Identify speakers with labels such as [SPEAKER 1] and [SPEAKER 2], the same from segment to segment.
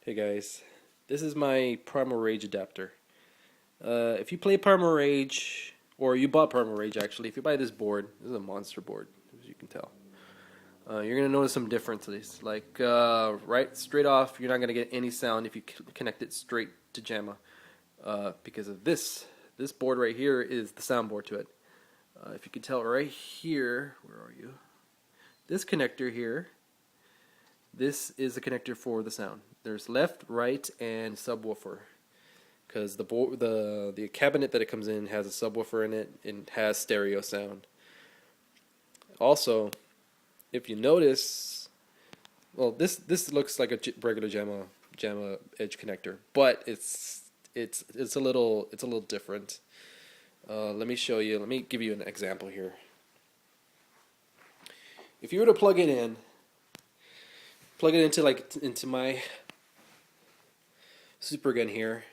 [SPEAKER 1] Hey guys, this is my Primal Rage adapter. If you play Primal Rage, or you bought Primal Rage actually, if you buy this board, this is a monster board, as you can tell. You're gonna notice some differences. Like right straight off, you're not gonna get any sound if you connect it straight to Jamma, because of this. This board right here is the soundboard to it. If you can tell right here, where are you? This connector here. This is the connector for the sound. There's left, right, and subwoofer. Because the cabinet that it comes in has a subwoofer in it and has stereo sound. Also, if you notice, well, this looks like a regular Jamma edge connector, but it's a little different. Let me show you. Let me give you an example here. If you were to plug it into my super gun here,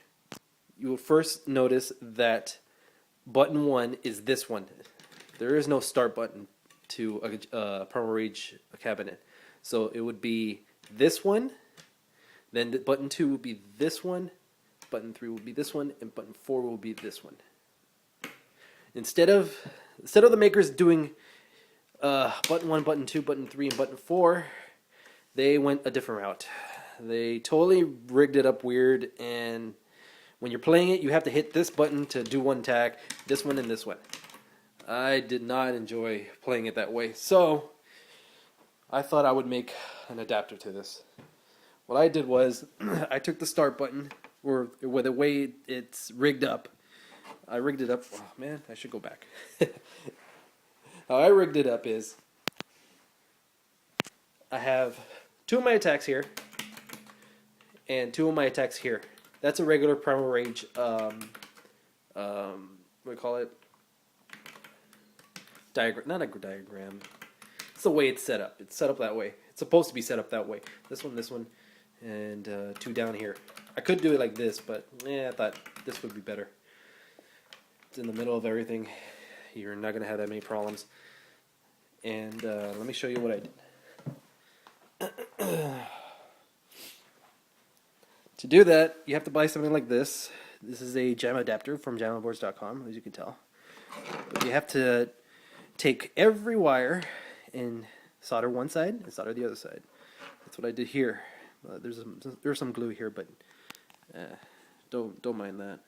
[SPEAKER 1] you will first notice that button 1 is this one. There is no start button to a Primal Rage cabinet. So it would be this one, then button 2 would be this one, button 3 would be this one, and button 4 will be this one. Instead of the makers doing button 1, button 2, button 3, and button 4, they went a different route. They totally rigged it up weird, and when you're playing it, you have to hit this button to do one attack, this one and this one. I did not enjoy playing it that way, so I thought I would make an adapter to this. What I did was, I took the start button, or with the way it's rigged up, I rigged it up, oh man, I should go back. How I rigged it up is, I have 2 of my attacks here, and 2 of my attacks here. That's a regular Primal Rage, what do we call it? Diagram, not a diagram. It's the way it's set up. It's set up that way. It's supposed to be set up that way. This one, and 2 down here. I could do it like this, but I thought this would be better. It's in the middle of everything. You're not going to have that many problems. And let me show you what I did. To do that, you have to buy something like this. This is a Jamma adapter from jammaboards.com, as you can tell. But you have to take every wire and solder one side and solder the other side. That's what I did here. There's some glue here, but don't mind that.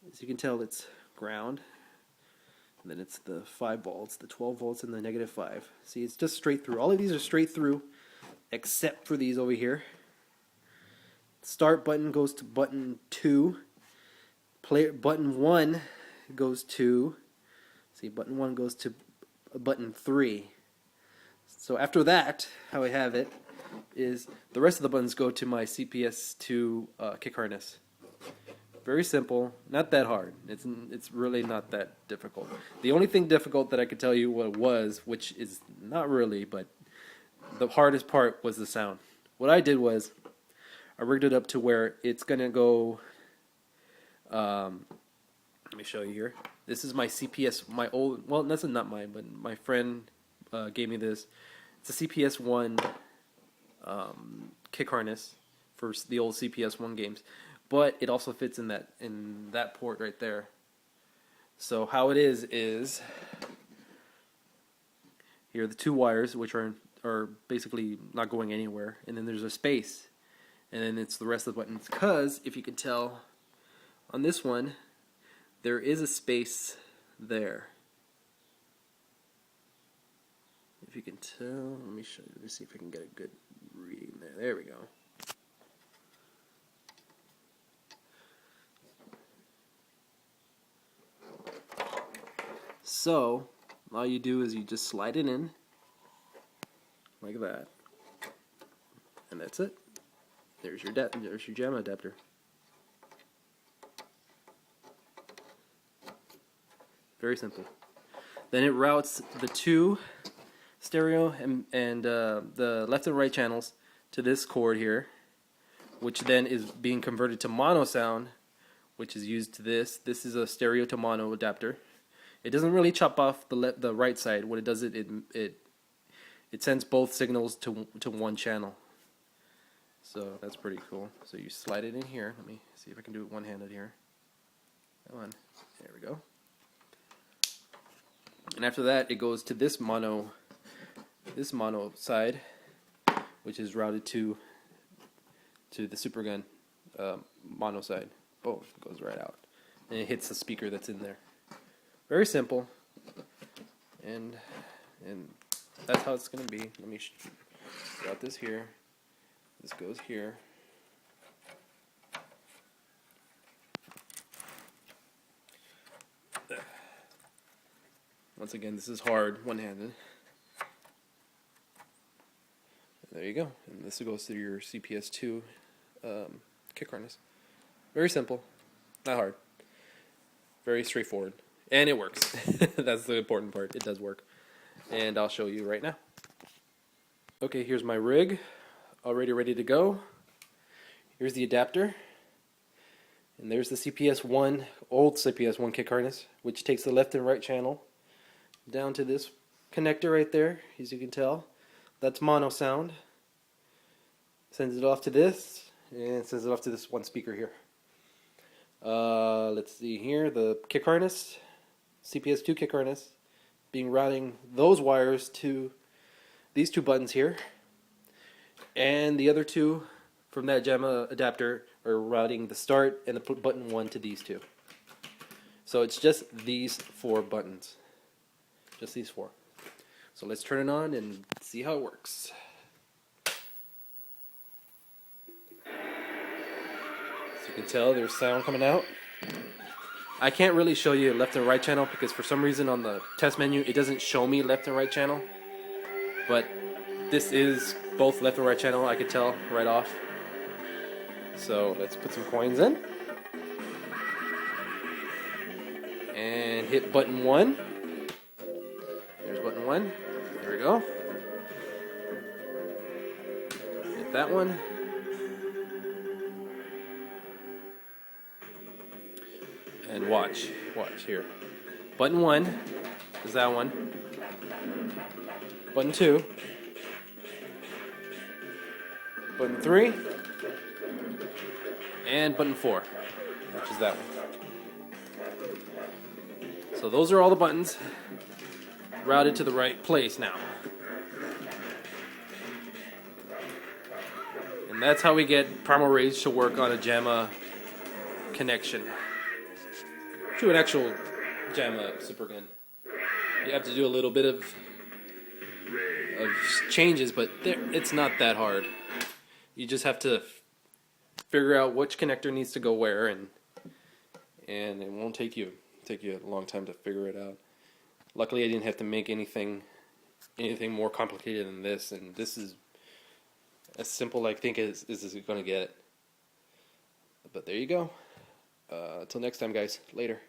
[SPEAKER 1] As you can tell, it's ground. And then it's the 5 volts, the 12 volts, and the -5. See, it's just straight through. All of these are straight through, except for these over here. Start button goes to button 2. Button 1 goes to, see, button 1 goes to button 3. So after that, how I have it is the rest of the buttons go to my CPS2 kick harness. Very simple, not that hard. It's really not that difficult. The only thing difficult that I could tell you what it was, which is not really, but the hardest part was the sound. What I did was, I rigged it up to where it's gonna go. Let me show you here. This is my CPS, my old. Well, that's not mine, but my friend gave me this. It's a CPS1 kick harness for the old CPS1 games, but it also fits in that port right there. So how it is here are the 2 wires, which are basically not going anywhere, and then there's a space. And then it's the rest of the buttons, because if you can tell on this one, there is a space there. If you can tell, let me show you. Let me see if I can get a good reading there. There we go. So all you do is you just slide it in like that, and that's it. There's your Jamma adapter. Very simple. Then it routes the 2 stereo and the left and right channels to this cord here, which then is being converted to mono sound, which is used to this. This is a stereo to mono adapter. It doesn't really chop off the right side. What it does, it sends both signals to one channel. So that's pretty cool. So you slide it in here. Let me see if I can do it one-handed here. Come on. There we go. And after that, it goes to this mono side, which is routed to the super gun mono side. Boom, it goes right out, and it hits the speaker that's in there. Very simple, and that's how it's gonna be. Let me got this here. This goes here. Once again, this is hard, one-handed. There you go. And this goes through your CPS2 kick harness. Very simple, not hard. Very straightforward. And it works. That's the important part. It does work. And I'll show you right now. Okay, here's my rig. Already ready to go. Here's the adapter. And there's the CPS1, old CPS1 kick harness, which takes the left and right channel down to this connector right there, as you can tell. That's mono sound. Sends it off to this, and sends it off to this one speaker here. Let's see here, the kick harness, CPS2 kick harness, routing those wires to these two buttons here, and the other two from that Jamma adapter are routing the start and the button 1 to these two. So it's just these 4 buttons. Just these 4. So let's turn it on and see how it works. So you can tell there's sound coming out. I can't really show you left and right channel because for some reason on the test menu it doesn't show me left and right channel. But this is both left and right channel, I could tell right off. So let's put some coins in. And hit button 1. There's button 1. There we go. Hit that one. And watch here. Button 1 is that one. Button 2. Button 3. And button 4, which is that one. So those are all the buttons routed to the right place now. And that's how we get Primal Rage to work on a Jamma connection to an actual Jamma supergun. You have to do a little bit of changes, but it's not that hard. You just have to figure out which connector needs to go where, and it won't take you a long time to figure it out. Luckily, I didn't have to make anything more complicated than this, and this is as simple, I think, as is going to get. But there you go. Until next time, guys. Later.